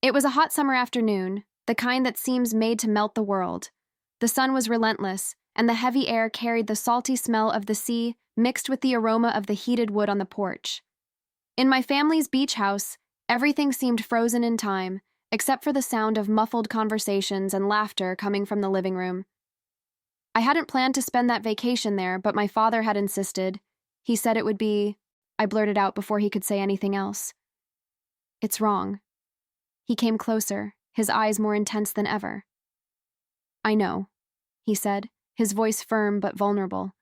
It was a hot summer afternoon, the kind that seems made to melt the world. The sun was relentless, and the heavy air carried the salty smell of the sea mixed with the aroma of the heated wood on the porch. In my family's beach house, everything seemed frozen in time, except for the sound of muffled conversations and laughter coming from the living room. I hadn't planned to spend that vacation there, but my father had insisted. He said it would be... I blurted out before he could say anything else. It's wrong. He came closer, his eyes more intense than ever. I know, he said, his voice firm but vulnerable.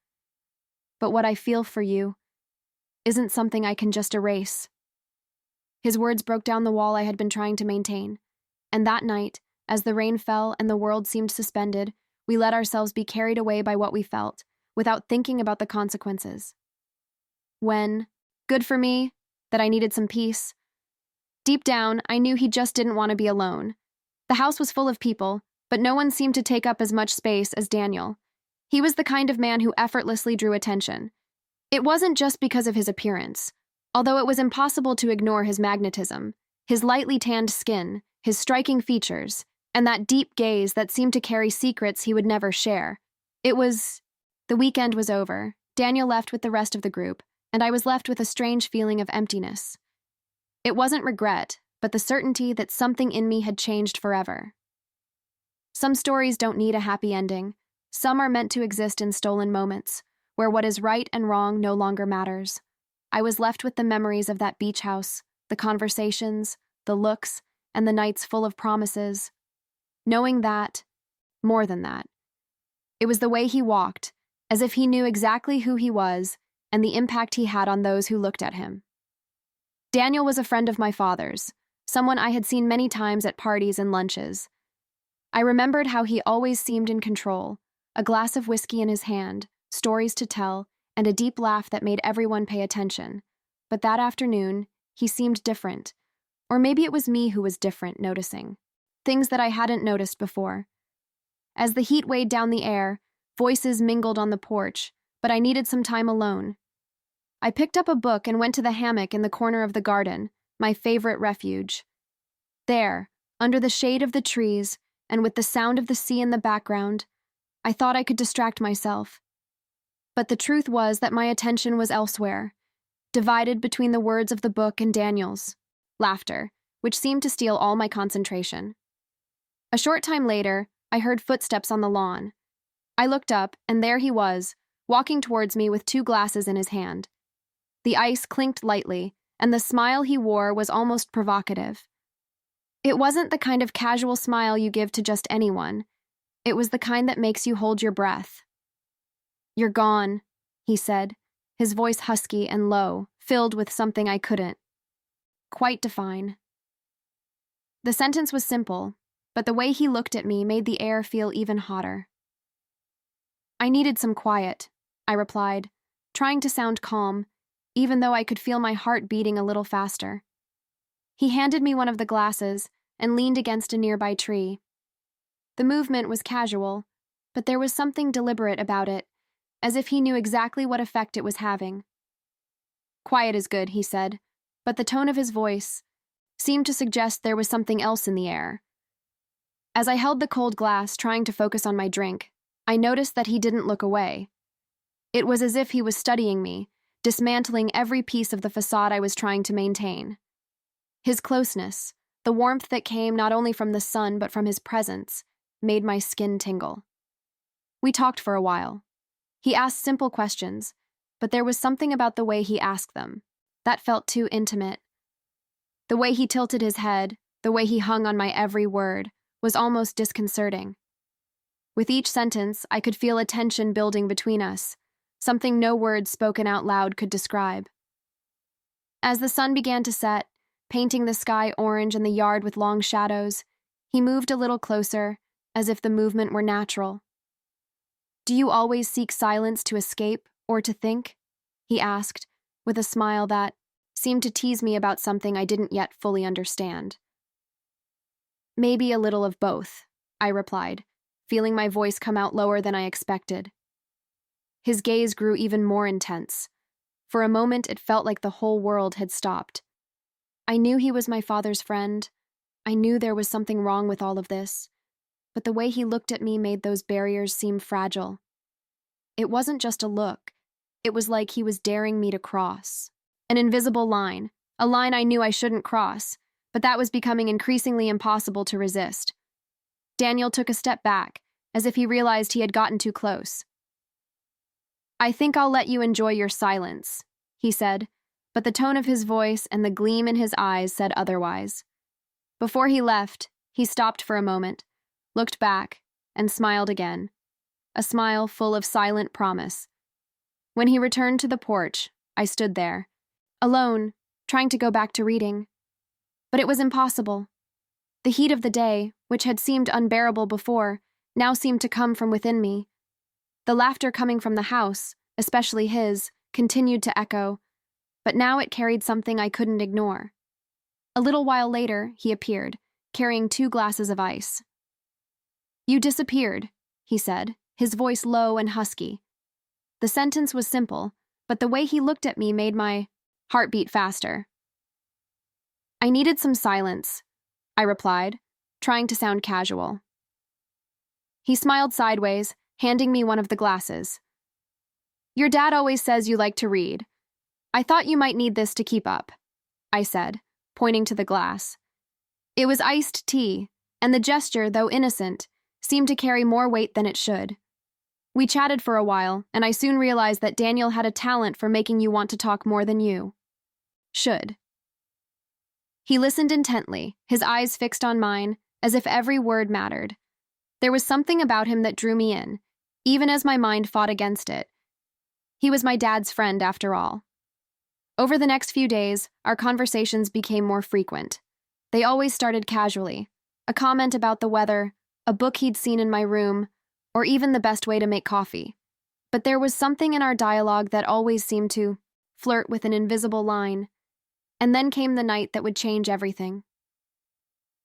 But what I feel for you isn't something I can just erase. His words broke down the wall I had been trying to maintain, and that night, as the rain fell and the world seemed suspended, we let ourselves be carried away by what we felt, without thinking about the consequences. Good for me, that I needed some peace. Deep down, I knew he just didn't want to be alone. The house was full of people, but no one seemed to take up as much space as Daniel. He was the kind of man who effortlessly drew attention. It wasn't just because of his appearance, although it was impossible to ignore his magnetism, his lightly tanned skin, his striking features, and that deep gaze that seemed to carry secrets he would never share. The weekend was over. Daniel left with the rest of the group, and I was left with a strange feeling of emptiness. It wasn't regret, but the certainty that something in me had changed forever. Some stories don't need a happy ending. Some are meant to exist in stolen moments, where what is right and wrong no longer matters. I was left with the memories of that beach house, the conversations, the looks, and the nights full of promises. Knowing that, more than that, it was the way he walked, as if he knew exactly who he was and the impact he had on those who looked at him. Daniel was a friend of my father's, someone I had seen many times at parties and lunches. I remembered how he always seemed in control, a glass of whiskey in his hand, stories to tell, and a deep laugh that made everyone pay attention. But that afternoon, he seemed different. Or maybe it was me who was different, noticing things that I hadn't noticed before. As the heat weighed down the air, voices mingled on the porch, but I needed some time alone. I picked up a book and went to the hammock in the corner of the garden, my favorite refuge. There, under the shade of the trees, and with the sound of the sea in the background, I thought I could distract myself. But the truth was that my attention was elsewhere, divided between the words of the book and Daniel's laughter, which seemed to steal all my concentration. A short time later, I heard footsteps on the lawn. I looked up, and there he was, walking towards me with 2 glasses in his hand. The ice clinked lightly, and the smile he wore was almost provocative. It wasn't the kind of casual smile you give to just anyone. It was the kind that makes you hold your breath. "You're gone," he said, his voice husky and low, filled with something I couldn't quite define. The sentence was simple, but the way he looked at me made the air feel even hotter. "I needed some quiet," I replied, trying to sound calm, even though I could feel my heart beating a little faster. He handed me one of the glasses and leaned against a nearby tree. The movement was casual, but there was something deliberate about it, as if he knew exactly what effect it was having. "Quiet is good," he said, but the tone of his voice seemed to suggest there was something else in the air. As I held the cold glass, trying to focus on my drink, I noticed that he didn't look away. It was as if he was studying me, dismantling every piece of the facade I was trying to maintain. His closeness, the warmth that came not only from the sun but from his presence, made my skin tingle. We talked for a while. He asked simple questions, but there was something about the way he asked them that felt too intimate. The way he tilted his head, the way he hung on my every word, was almost disconcerting. With each sentence, I could feel a tension building between us, something no words spoken out loud could describe. As the sun began to set, painting the sky orange and the yard with long shadows, he moved a little closer, as if the movement were natural. "Do you always seek silence to escape or to think?" he asked, with a smile that seemed to tease me about something I didn't yet fully understand. "Maybe a little of both," I replied, feeling my voice come out lower than I expected. His gaze grew even more intense. For a moment, it felt like the whole world had stopped. I knew he was my father's friend, I knew there was something wrong with all of this, but the way he looked at me made those barriers seem fragile. It wasn't just a look. It was like he was daring me to cross. An invisible line, a line I knew I shouldn't cross, but that was becoming increasingly impossible to resist. Daniel took a step back, as if he realized he had gotten too close. "I think I'll let you enjoy your silence," he said, but the tone of his voice and the gleam in his eyes said otherwise. Before he left, he stopped for a moment, looked back, and smiled again, a smile full of silent promise. When he returned to the porch, I stood there, alone, trying to go back to reading. But it was impossible. The heat of the day, which had seemed unbearable before, now seemed to come from within me. The laughter coming from the house, especially his, continued to echo, but now it carried something I couldn't ignore. A little while later, he appeared, carrying 2 glasses of ice. "You disappeared," he said, his voice low and husky. The sentence was simple, but the way he looked at me made my heart beat faster. "I needed some silence," I replied, trying to sound casual. He smiled sideways, handing me one of the glasses. "Your dad always says you like to read. I thought you might need this to keep up," I said, pointing to the glass. It was iced tea, and the gesture, though innocent, seemed to carry more weight than it should. We chatted for a while, and I soon realized that Daniel had a talent for making you want to talk more than you should. He listened intently, his eyes fixed on mine, as if every word mattered. There was something about him that drew me in, even as my mind fought against it. He was my dad's friend, after all. Over the next few days, our conversations became more frequent. They always started casually, a comment about the weather, a book he'd seen in my room, or even the best way to make coffee. But there was something in our dialogue that always seemed to flirt with an invisible line. And then came the night that would change everything.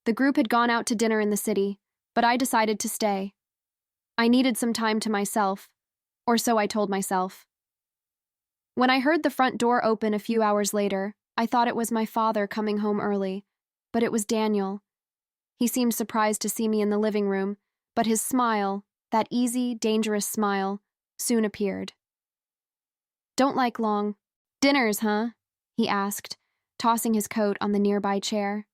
The group had gone out to dinner in the city, but I decided to stay. I needed some time to myself, or so I told myself. When I heard the front door open a few hours later, I thought it was my father coming home early, but it was Daniel. He seemed surprised to see me in the living room, but his smile, that easy, dangerous smile, soon appeared. "Don't like long dinners, huh?" he asked, tossing his coat on the nearby chair.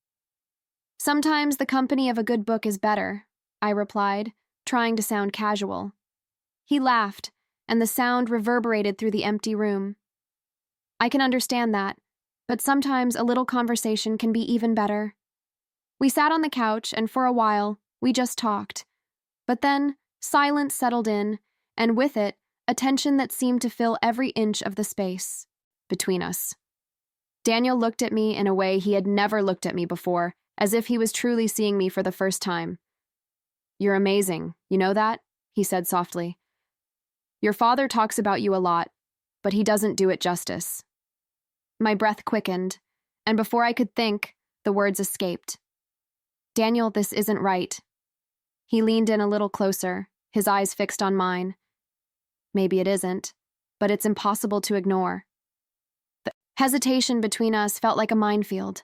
"Sometimes the company of a good book is better," I replied, trying to sound casual. He laughed, and the sound reverberated through the empty room. "I can understand that, but sometimes a little conversation can be even better." We sat on the couch, and for a while, we just talked. But then, silence settled in, and with it, a tension that seemed to fill every inch of the space between us. Daniel looked at me in a way he had never looked at me before, as if he was truly seeing me for the first time. "You're amazing, you know that?" he said softly. "Your father talks about you a lot, but he doesn't do it justice." My breath quickened, and before I could think, the words escaped. "Daniel, this isn't right." He leaned in a little closer, his eyes fixed on mine. "Maybe it isn't, but it's impossible to ignore." The hesitation between us felt like a minefield.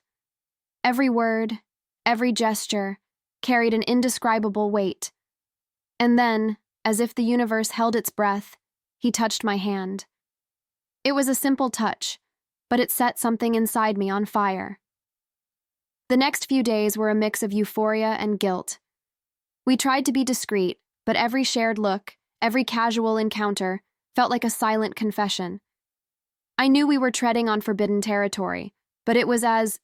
Every word, every gesture, carried an indescribable weight. And then, as if the universe held its breath, he touched my hand. It was a simple touch, but it set something inside me on fire. The next few days were a mix of euphoria and guilt. We tried to be discreet, but every shared look, every casual encounter, felt like a silent confession. I knew we were treading on forbidden territory, but it was as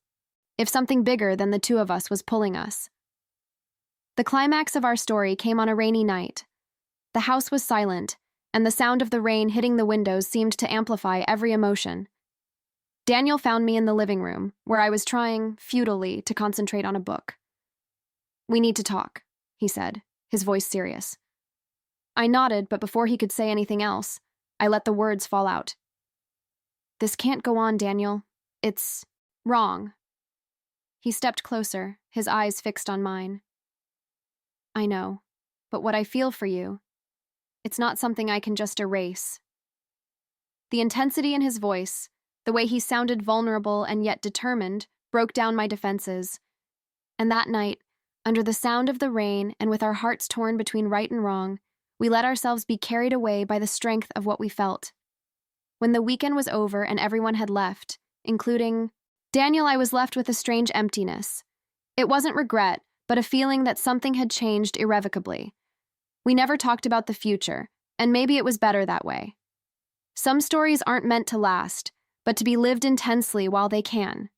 if something bigger than the two of us was pulling us. The climax of our story came on a rainy night. The house was silent, and the sound of the rain hitting the windows seemed to amplify every emotion. Daniel found me in the living room, where I was trying, futilely, to concentrate on a book. "We need to talk," he said, his voice serious. I nodded, but before he could say anything else, I let the words fall out. "This can't go on, Daniel. It's wrong." He stepped closer, his eyes fixed on mine. "I know, but what I feel for you, it's not something I can just erase." The intensity in his voice, the way he sounded vulnerable and yet determined, broke down my defenses. And that night, under the sound of the rain and with our hearts torn between right and wrong, we let ourselves be carried away by the strength of what we felt. When the weekend was over and everyone had left, including Daniel, I was left with a strange emptiness. It wasn't regret, but a feeling that something had changed irrevocably. We never talked about the future, and maybe it was better that way. Some stories aren't meant to last, but to be lived intensely while they can.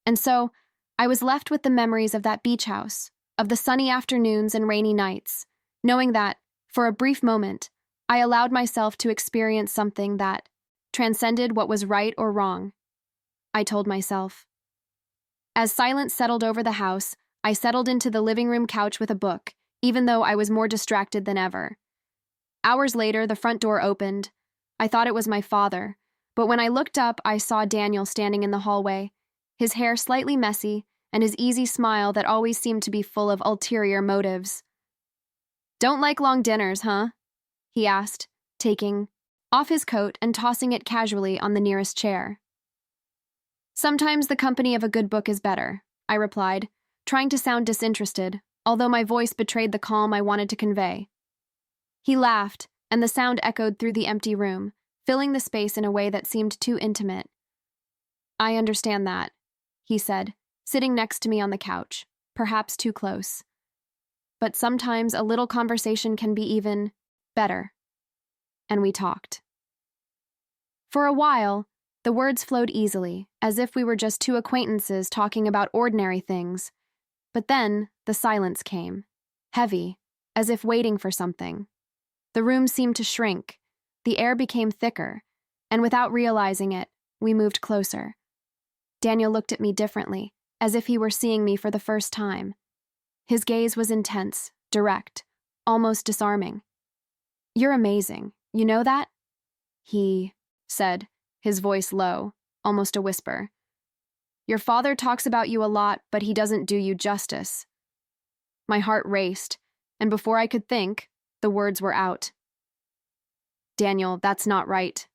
And so, I was left with the memories of that beach house, of the sunny afternoons and rainy nights, knowing that, for a brief moment, I allowed myself to experience something that transcended what was right or wrong. I told myself. As silence settled over the house, I settled into the living room couch with a book, even though I was more distracted than ever. Hours later, the front door opened. I thought it was my father, but when I looked up, I saw Daniel standing in the hallway, his hair slightly messy, and his easy smile that always seemed to be full of ulterior motives. "Don't like long dinners, huh?" he asked, taking off his coat and tossing it casually on the nearest chair. "Sometimes the company of a good book is better," I replied, trying to sound disinterested, although my voice betrayed the calm I wanted to convey. He laughed, and the sound echoed through the empty room, filling the space in a way that seemed too intimate. "I understand that," he said, sitting next to me on the couch, perhaps too close. "But sometimes a little conversation can be even better." And we talked. For a while, the words flowed easily, as if we were just two acquaintances talking about ordinary things. But then, the silence came, heavy, as if waiting for something. The room seemed to shrink, the air became thicker, and without realizing it, we moved closer. Daniel looked at me differently, as if he were seeing me for the first time. His gaze was intense, direct, almost disarming. "You're amazing, you know that?" he said, his voice low, almost a whisper. "Your father talks about you a lot, but he doesn't do you justice." My heart raced, and before I could think, the words were out. "Daniel, that's not right."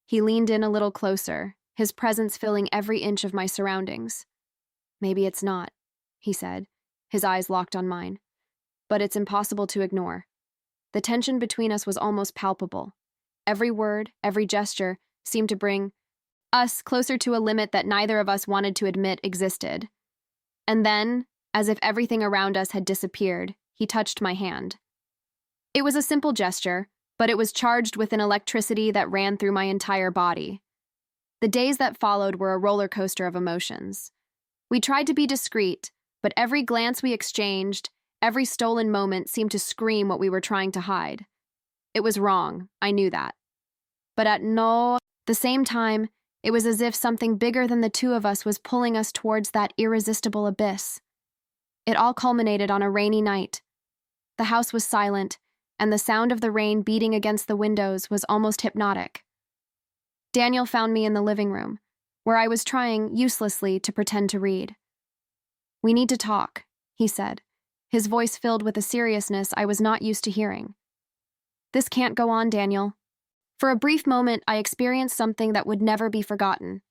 He leaned in a little closer, his presence filling every inch of my surroundings. "Maybe it's not," he said, his eyes locked on mine. "But it's impossible to ignore." The tension between us was almost palpable. Every word, every gesture, seemed to bring us closer to a limit that neither of us wanted to admit existed. And then, as if everything around us had disappeared, he touched my hand. It was a simple gesture, but it was charged with an electricity that ran through my entire body. The days that followed were a roller coaster of emotions. We tried to be discreet, but every glance we exchanged, every stolen moment seemed to scream what we were trying to hide. It was wrong, I knew that. But at the same time, it was as if something bigger than the two of us was pulling us towards that irresistible abyss. It all culminated on a rainy night. The house was silent, and the sound of the rain beating against the windows was almost hypnotic. Daniel found me in the living room, where I was trying, uselessly, to pretend to read. "We need to talk," he said, his voice filled with a seriousness I was not used to hearing. "This can't go on, Daniel." For a brief moment, I experienced something that would never be forgotten.